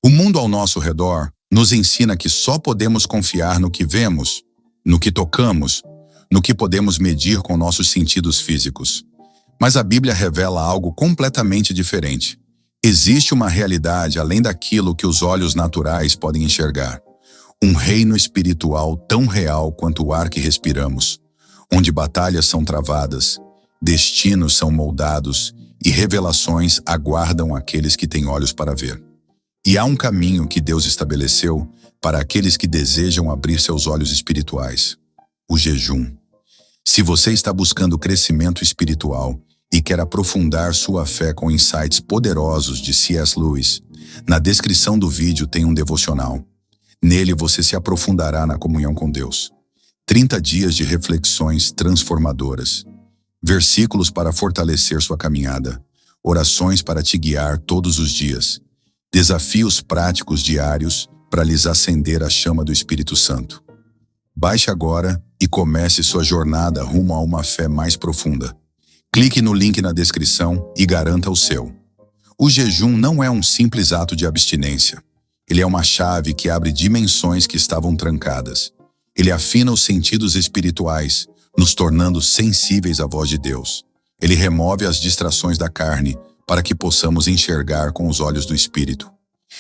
O mundo ao nosso redor nos ensina que só podemos confiar no que vemos, no que tocamos, no que podemos medir com nossos sentidos físicos. Mas a Bíblia revela algo completamente diferente. Existe uma realidade além daquilo que os olhos naturais podem enxergar. Um reino espiritual tão real quanto o ar que respiramos, onde batalhas são travadas, destinos são moldados e revelações aguardam aqueles que têm olhos para ver. E há um caminho que Deus estabeleceu para aqueles que desejam abrir seus olhos espirituais: o jejum. Se você está buscando crescimento espiritual e quer aprofundar sua fé com insights poderosos de C.S. Lewis, na descrição do vídeo tem um devocional. Nele você se aprofundará na comunhão com Deus. 30 dias de reflexões transformadoras. Versículos para fortalecer sua caminhada. Orações para te guiar todos os dias. Desafios práticos diários para lhes acender a chama do Espírito Santo. Baixe agora e comece sua jornada rumo a uma fé mais profunda. Clique no link na descrição e garanta o seu. O jejum não é um simples ato de abstinência. Ele é uma chave que abre dimensões que estavam trancadas. Ele afina os sentidos espirituais, nos tornando sensíveis à voz de Deus. Ele remove as distrações da carne para que possamos enxergar com os olhos do Espírito.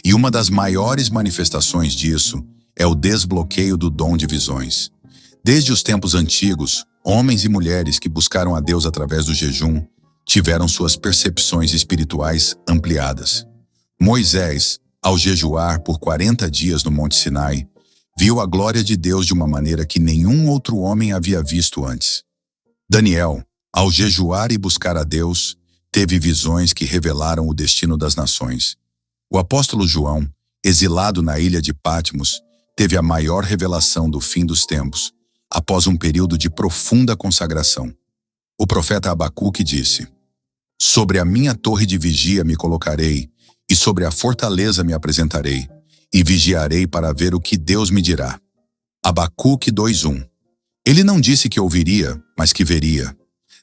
E uma das maiores manifestações disso é o desbloqueio do dom de visões. Desde os tempos antigos, homens e mulheres que buscaram a Deus através do jejum tiveram suas percepções espirituais ampliadas. Moisés, ao jejuar por 40 dias no Monte Sinai, viu a glória de Deus de uma maneira que nenhum outro homem havia visto antes. Daniel, ao jejuar e buscar a Deus, teve visões que revelaram o destino das nações. O apóstolo João, exilado na ilha de Patmos, teve a maior revelação do fim dos tempos, após um período de profunda consagração. O profeta Abacuque disse: "Sobre a minha torre de vigia me colocarei, e sobre a fortaleza me apresentarei, e vigiarei para ver o que Deus me dirá." Abacuque 2:1. Ele não disse que ouviria, mas que veria.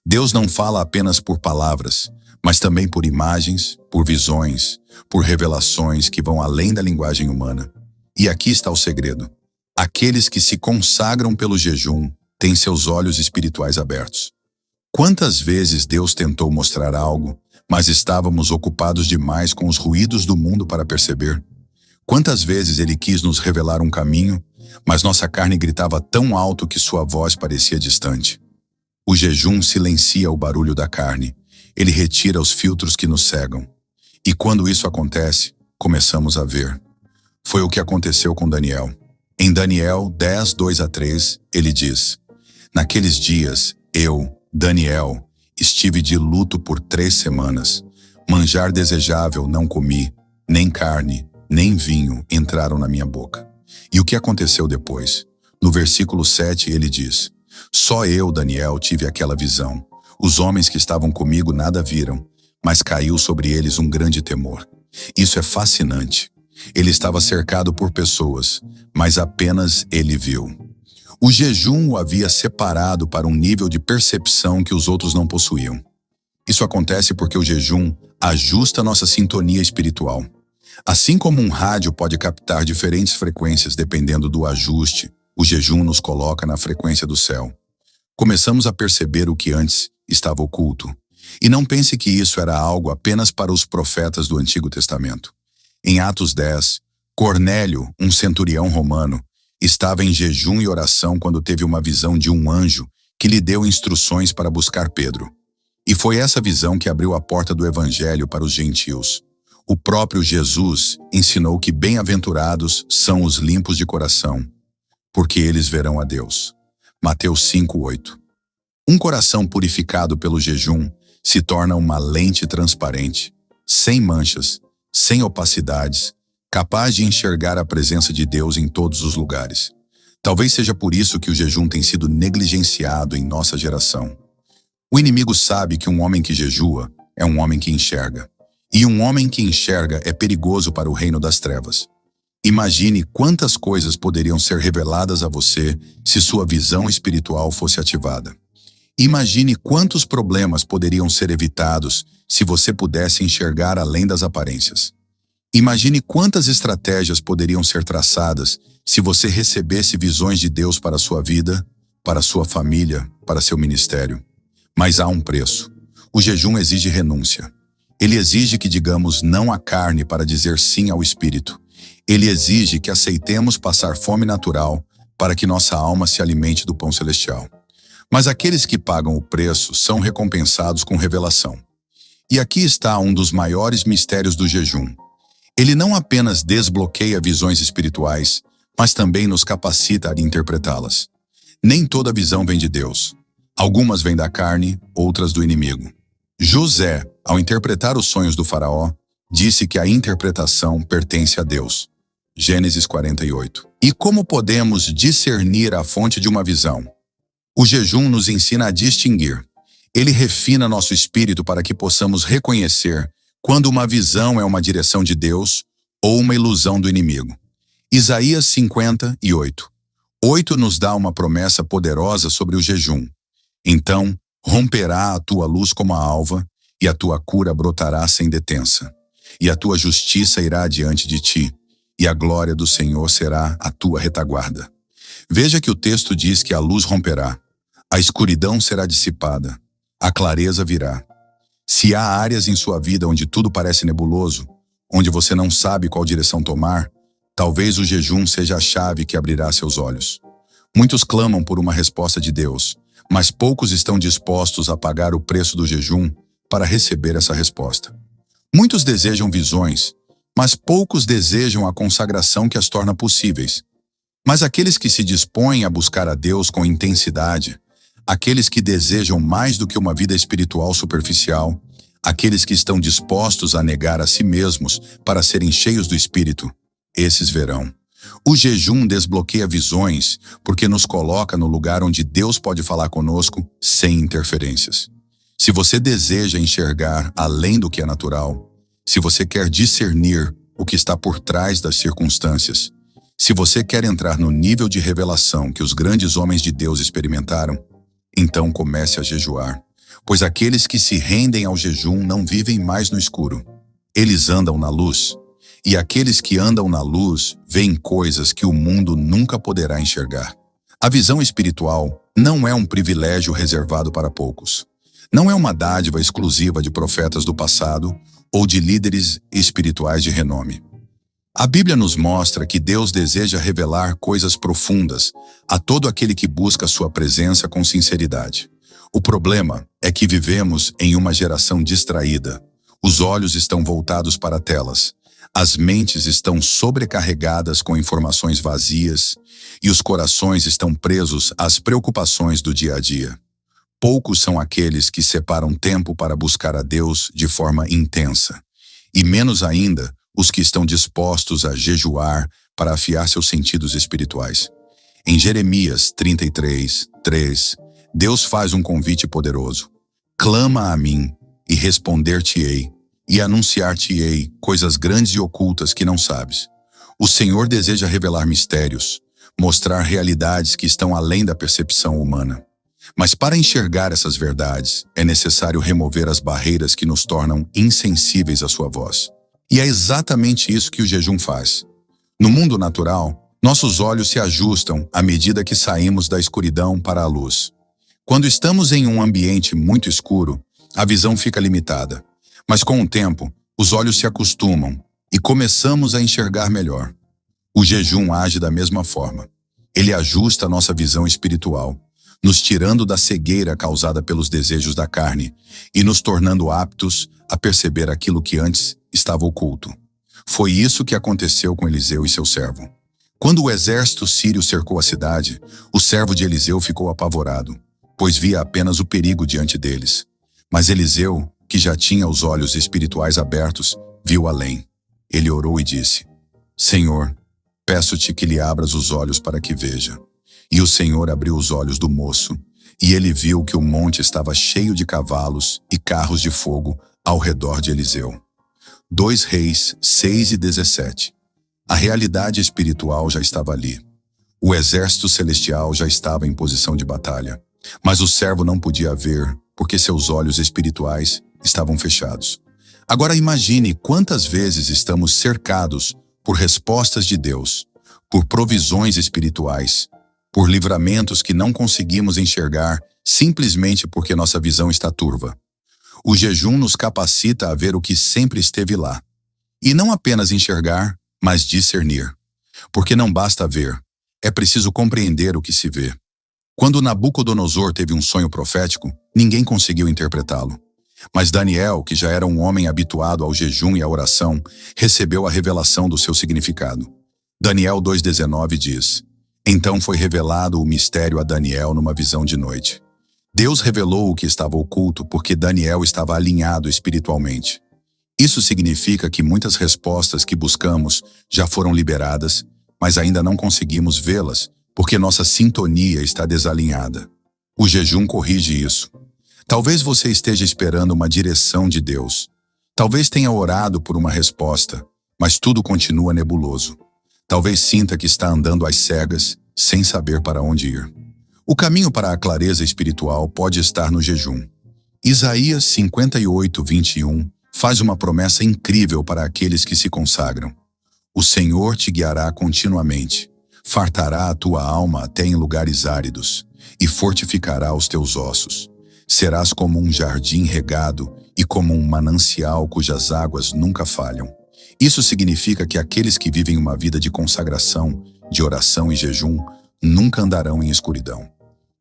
Deus não fala apenas por palavras, mas também por imagens, por visões, por revelações que vão além da linguagem humana. E aqui está o segredo. Aqueles que se consagram pelo jejum têm seus olhos espirituais abertos. Quantas vezes Deus tentou mostrar algo, mas estávamos ocupados demais com os ruídos do mundo para perceber? Quantas vezes Ele quis nos revelar um caminho, mas nossa carne gritava tão alto que sua voz parecia distante? O jejum silencia o barulho da carne. Ele retira os filtros que nos cegam. E quando isso acontece, começamos a ver. Foi o que aconteceu com Daniel. Em Daniel 10, 2-3, ele diz: "Naqueles dias, eu, Daniel, estive de luto por 3 semanas. Manjar desejável não comi, nem carne, nem vinho entraram na minha boca." E o que aconteceu depois? No versículo 7 ele diz: "Só eu, Daniel, tive aquela visão. Os homens que estavam comigo nada viram, mas caiu sobre eles um grande temor." Isso é fascinante. Ele estava cercado por pessoas, mas apenas ele viu. O jejum o havia separado para um nível de percepção que os outros não possuíam. Isso acontece porque o jejum ajusta nossa sintonia espiritual. Assim como um rádio pode captar diferentes frequências dependendo do ajuste, o jejum nos coloca na frequência do céu. Começamos a perceber o que antes estava oculto. E não pense que isso era algo apenas para os profetas do Antigo Testamento. Em Atos 10, Cornélio, um centurião romano, estava em jejum e oração quando teve uma visão de um anjo que lhe deu instruções para buscar Pedro. E foi essa visão que abriu a porta do evangelho para os gentios. O próprio Jesus ensinou que bem-aventurados são os limpos de coração, porque eles verão a Deus. Mateus 5:8. Um coração purificado pelo jejum se torna uma lente transparente, sem manchas, sem opacidades, capaz de enxergar a presença de Deus em todos os lugares. Talvez seja por isso que o jejum tem sido negligenciado em nossa geração. O inimigo sabe que um homem que jejua é um homem que enxerga. E um homem que enxerga é perigoso para o reino das trevas. Imagine quantas coisas poderiam ser reveladas a você se sua visão espiritual fosse ativada. Imagine quantos problemas poderiam ser evitados se você pudesse enxergar além das aparências. Imagine quantas estratégias poderiam ser traçadas se você recebesse visões de Deus para a sua vida, para a sua família, para seu ministério. Mas há um preço. O jejum exige renúncia. Ele exige que digamos não à carne para dizer sim ao espírito. Ele exige que aceitemos passar fome natural para que nossa alma se alimente do pão celestial. Mas aqueles que pagam o preço são recompensados com revelação. E aqui está um dos maiores mistérios do jejum. Ele não apenas desbloqueia visões espirituais, mas também nos capacita a interpretá-las. Nem toda visão vem de Deus. Algumas vêm da carne, outras do inimigo. José, ao interpretar os sonhos do faraó, disse que a interpretação pertence a Deus. Gênesis 48. E como podemos discernir a fonte de uma visão? O jejum nos ensina a distinguir. Ele refina nosso espírito para que possamos reconhecer quando uma visão é uma direção de Deus ou uma ilusão do inimigo. Isaías 58. 8 nos dá uma promessa poderosa sobre o jejum. Então, romperá a tua luz como a alva, e a tua cura brotará sem detença. E a tua justiça irá diante de ti, e a glória do Senhor será a tua retaguarda. Veja que o texto diz que a luz romperá, a escuridão será dissipada, a clareza virá. Se há áreas em sua vida onde tudo parece nebuloso, onde você não sabe qual direção tomar, talvez o jejum seja a chave que abrirá seus olhos. Muitos clamam por uma resposta de Deus, mas poucos estão dispostos a pagar o preço do jejum para receber essa resposta. Muitos desejam visões, mas poucos desejam a consagração que as torna possíveis. Mas aqueles que se dispõem a buscar a Deus com intensidade, aqueles que desejam mais do que uma vida espiritual superficial, aqueles que estão dispostos a negar a si mesmos para serem cheios do Espírito, esses verão. O jejum desbloqueia visões porque nos coloca no lugar onde Deus pode falar conosco sem interferências. Se você deseja enxergar além do que é natural, se você quer discernir o que está por trás das circunstâncias, se você quer entrar no nível de revelação que os grandes homens de Deus experimentaram, então comece a jejuar, pois aqueles que se rendem ao jejum não vivem mais no escuro. Eles andam na luz. E aqueles que andam na luz veem coisas que o mundo nunca poderá enxergar. A visão espiritual não é um privilégio reservado para poucos. Não é uma dádiva exclusiva de profetas do passado ou de líderes espirituais de renome. A Bíblia nos mostra que Deus deseja revelar coisas profundas a todo aquele que busca sua presença com sinceridade. O problema é que vivemos em uma geração distraída. Os olhos estão voltados para telas. As mentes estão sobrecarregadas com informações vazias e os corações estão presos às preocupações do dia a dia. Poucos são aqueles que separam tempo para buscar a Deus de forma intensa, e menos ainda os que estão dispostos a jejuar para afiar seus sentidos espirituais. Em Jeremias 33:3, Deus faz um convite poderoso. Clama a mim e responder-te-ei, e anunciar-te-ei coisas grandes e ocultas que não sabes. O Senhor deseja revelar mistérios, mostrar realidades que estão além da percepção humana. Mas para enxergar essas verdades, é necessário remover as barreiras que nos tornam insensíveis à sua voz. E é exatamente isso que o jejum faz. No mundo natural, nossos olhos se ajustam à medida que saímos da escuridão para a luz. Quando estamos em um ambiente muito escuro, a visão fica limitada. Mas com o tempo, os olhos se acostumam e começamos a enxergar melhor. O jejum age da mesma forma. Ele ajusta a nossa visão espiritual, nos tirando da cegueira causada pelos desejos da carne e nos tornando aptos a perceber aquilo que antes estava oculto. Foi isso que aconteceu com Eliseu e seu servo. Quando o exército sírio cercou a cidade, o servo de Eliseu ficou apavorado, pois via apenas o perigo diante deles. Mas Eliseu, que já tinha os olhos espirituais abertos, viu além. Ele orou e disse: Senhor, peço-te que lhe abras os olhos para que veja. E o Senhor abriu os olhos do moço, e ele viu que o monte estava cheio de cavalos e carros de fogo ao redor de Eliseu. 2 Reis 6:17. A realidade espiritual já estava ali. O exército celestial já estava em posição de batalha, mas o servo não podia ver porque seus olhos espirituais estavam fechados. Agora imagine quantas vezes estamos cercados por respostas de Deus, por provisões espirituais, por livramentos que não conseguimos enxergar simplesmente porque nossa visão está turva. O jejum nos capacita a ver o que sempre esteve lá. E não apenas enxergar, mas discernir. Porque não basta ver, é preciso compreender o que se vê. Quando Nabucodonosor teve um sonho profético, ninguém conseguiu interpretá-lo. Mas Daniel, que já era um homem habituado ao jejum e à oração, recebeu a revelação do seu significado. Daniel 2,19 diz: Então foi revelado o mistério a Daniel numa visão de noite. Deus revelou o que estava oculto porque Daniel estava alinhado espiritualmente. Isso significa que muitas respostas que buscamos já foram liberadas, mas ainda não conseguimos vê-las porque nossa sintonia está desalinhada. O jejum corrige isso. Talvez você esteja esperando uma direção de Deus. Talvez tenha orado por uma resposta, mas tudo continua nebuloso. Talvez sinta que está andando às cegas, sem saber para onde ir. O caminho para a clareza espiritual pode estar no jejum. Isaías 58:21 faz uma promessa incrível para aqueles que se consagram. O Senhor te guiará continuamente, fartará a tua alma até em lugares áridos, e fortificará os teus ossos. Serás como um jardim regado e como um manancial cujas águas nunca falham. Isso significa que aqueles que vivem uma vida de consagração, de oração e jejum, nunca andarão em escuridão.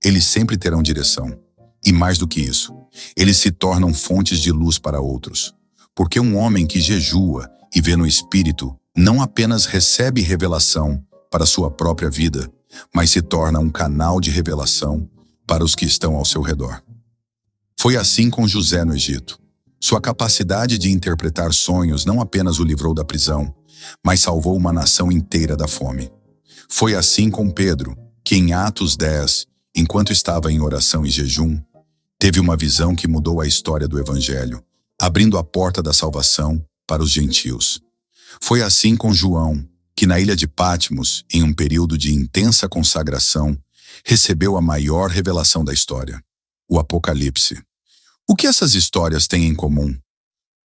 Eles sempre terão direção. E mais do que isso, eles se tornam fontes de luz para outros. Porque um homem que jejua e vê no Espírito não apenas recebe revelação para sua própria vida, mas se torna um canal de revelação para os que estão ao seu redor. Foi assim com José no Egito. Sua capacidade de interpretar sonhos não apenas o livrou da prisão, mas salvou uma nação inteira da fome. Foi assim com Pedro, que em Atos 10, enquanto estava em oração e jejum, teve uma visão que mudou a história do Evangelho, abrindo a porta da salvação para os gentios. Foi assim com João, que na ilha de Patmos, em um período de intensa consagração, recebeu a maior revelação da história, o Apocalipse. O que essas histórias têm em comum?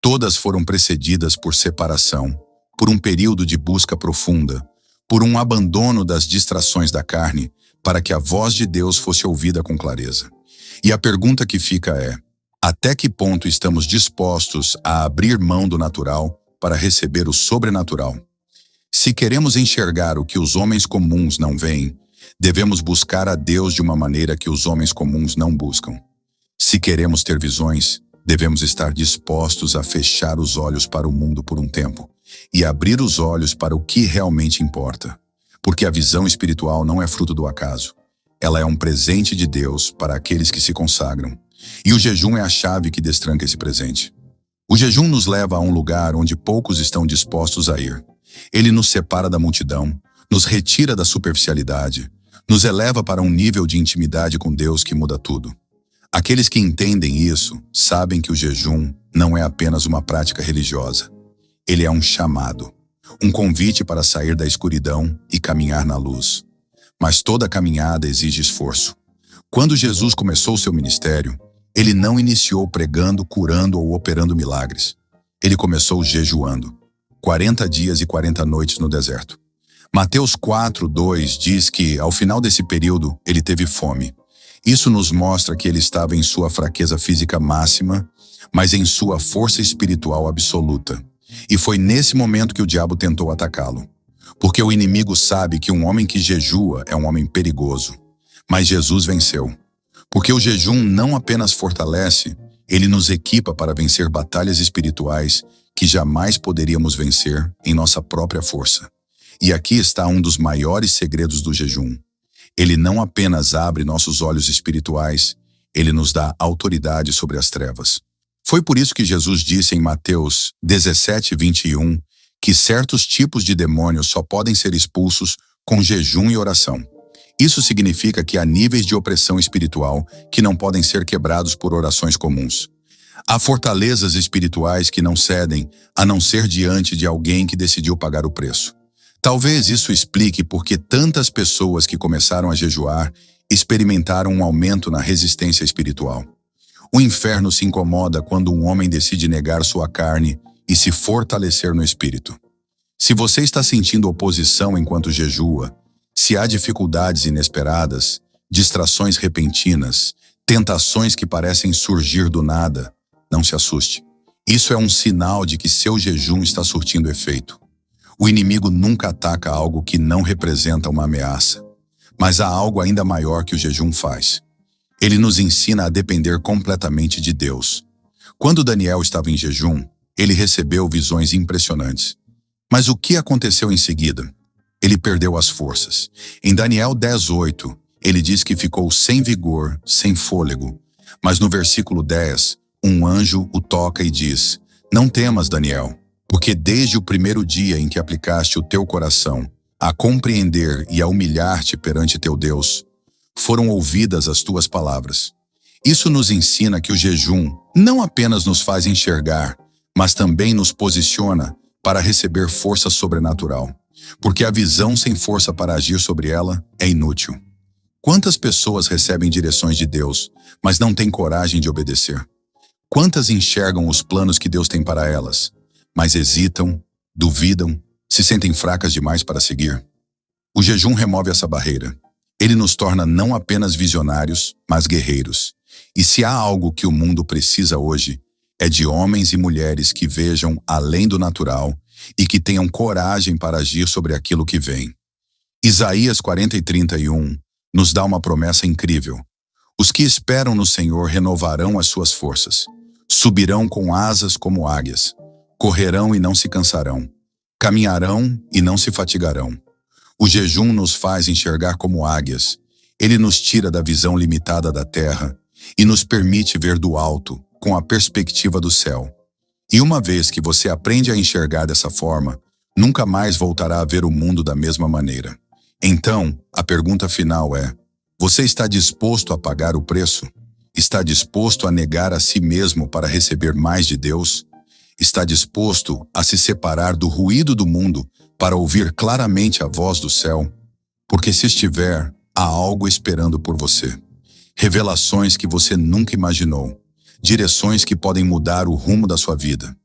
Todas foram precedidas por separação, por um período de busca profunda, por um abandono das distrações da carne, para que a voz de Deus fosse ouvida com clareza. E a pergunta que fica é: até que ponto estamos dispostos a abrir mão do natural para receber o sobrenatural? Se queremos enxergar o que os homens comuns não veem, devemos buscar a Deus de uma maneira que os homens comuns não buscam. Se queremos ter visões, devemos estar dispostos a fechar os olhos para o mundo por um tempo e abrir os olhos para o que realmente importa. Porque a visão espiritual não é fruto do acaso. Ela é um presente de Deus para aqueles que se consagram. E o jejum é a chave que destranca esse presente. O jejum nos leva a um lugar onde poucos estão dispostos a ir. Ele nos separa da multidão, nos retira da superficialidade, nos eleva para um nível de intimidade com Deus que muda tudo. Aqueles que entendem isso sabem que o jejum não é apenas uma prática religiosa. Ele é um chamado, um convite para sair da escuridão e caminhar na luz. Mas toda caminhada exige esforço. Quando Jesus começou seu ministério, ele não iniciou pregando, curando ou operando milagres. Ele começou jejuando. 40 dias e 40 noites no deserto. Mateus 4:2 diz que, ao final desse período, ele teve fome. Isso nos mostra que ele estava em sua fraqueza física máxima, mas em sua força espiritual absoluta. E foi nesse momento que o diabo tentou atacá-lo. Porque o inimigo sabe que um homem que jejua é um homem perigoso. Mas Jesus venceu. Porque o jejum não apenas fortalece, ele nos equipa para vencer batalhas espirituais que jamais poderíamos vencer em nossa própria força. E aqui está um dos maiores segredos do jejum. Ele não apenas abre nossos olhos espirituais, ele nos dá autoridade sobre as trevas. Foi por isso que Jesus disse em Mateus 17:21 que certos tipos de demônios só podem ser expulsos com jejum e oração. Isso significa que há níveis de opressão espiritual que não podem ser quebrados por orações comuns. Há fortalezas espirituais que não cedem, a não ser diante de alguém que decidiu pagar o preço. Talvez isso explique por que tantas pessoas que começaram a jejuar experimentaram um aumento na resistência espiritual. O inferno se incomoda quando um homem decide negar sua carne e se fortalecer no espírito. Se você está sentindo oposição enquanto jejua, se há dificuldades inesperadas, distrações repentinas, tentações que parecem surgir do nada, não se assuste. Isso é um sinal de que seu jejum está surtindo efeito. O inimigo nunca ataca algo que não representa uma ameaça, mas há algo ainda maior que o jejum faz. Ele nos ensina a depender completamente de Deus. Quando Daniel estava em jejum, ele recebeu visões impressionantes. Mas o que aconteceu em seguida? Ele perdeu as forças. Em Daniel 10:8, ele diz que ficou sem vigor, sem fôlego. Mas no versículo 10, um anjo o toca e diz: "Não temas, Daniel, porque desde o primeiro dia em que aplicaste o teu coração a compreender e a humilhar-te perante teu Deus, foram ouvidas as tuas palavras." Isso nos ensina que o jejum não apenas nos faz enxergar, mas também nos posiciona para receber força sobrenatural, porque a visão sem força para agir sobre ela é inútil. Quantas pessoas recebem direções de Deus, mas não têm coragem de obedecer? Quantas enxergam os planos que Deus tem para elas, mas hesitam, duvidam, se sentem fracas demais para seguir? O jejum remove essa barreira. Ele nos torna não apenas visionários, mas guerreiros. E se há algo que o mundo precisa hoje, é de homens e mulheres que vejam além do natural e que tenham coragem para agir sobre aquilo que vem. Isaías 40:31 nos dá uma promessa incrível. Os que esperam no Senhor renovarão as suas forças. Subirão com asas como águias. Correrão e não se cansarão. Caminharão e não se fatigarão. O jejum nos faz enxergar como águias. Ele nos tira da visão limitada da terra e nos permite ver do alto, com a perspectiva do céu. E uma vez que você aprende a enxergar dessa forma, nunca mais voltará a ver o mundo da mesma maneira. Então, a pergunta final é: você está disposto a pagar o preço? Está disposto a negar a si mesmo para receber mais de Deus? Está disposto a se separar do ruído do mundo para ouvir claramente a voz do céu? Porque se estiver, há algo esperando por você. Revelações que você nunca imaginou. Direções que podem mudar o rumo da sua vida.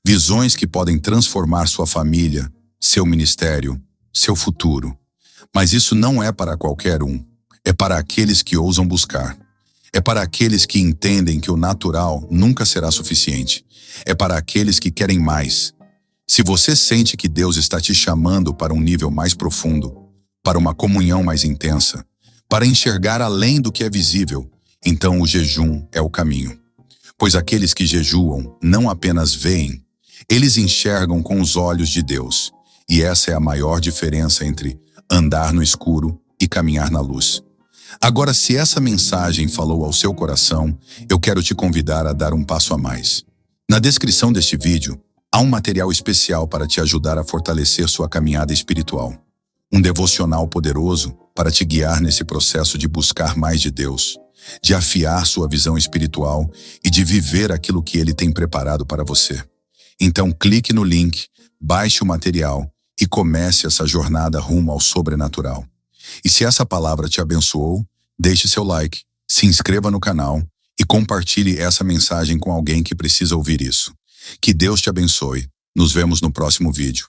Visões que podem transformar sua família, seu ministério, seu futuro. Mas isso não é para qualquer um. É para aqueles que ousam buscar. É para aqueles que entendem que o natural nunca será suficiente. É para aqueles que querem mais. Se você sente que Deus está te chamando para um nível mais profundo, para uma comunhão mais intensa, para enxergar além do que é visível, então o jejum é o caminho. Pois aqueles que jejuam não apenas veem, eles enxergam com os olhos de Deus. E essa é a maior diferença entre andar no escuro e caminhar na luz. Agora, se essa mensagem falou ao seu coração, eu quero te convidar a dar um passo a mais. Na descrição deste vídeo, há um material especial para te ajudar a fortalecer sua caminhada espiritual. Um devocional poderoso para te guiar nesse processo de buscar mais de Deus, de afiar sua visão espiritual e de viver aquilo que Ele tem preparado para você. Então clique no link, baixe o material e comece essa jornada rumo ao sobrenatural. E se essa palavra te abençoou, deixe seu like, se inscreva no canal e compartilhe essa mensagem com alguém que precisa ouvir isso. Que Deus te abençoe. Nos vemos no próximo vídeo.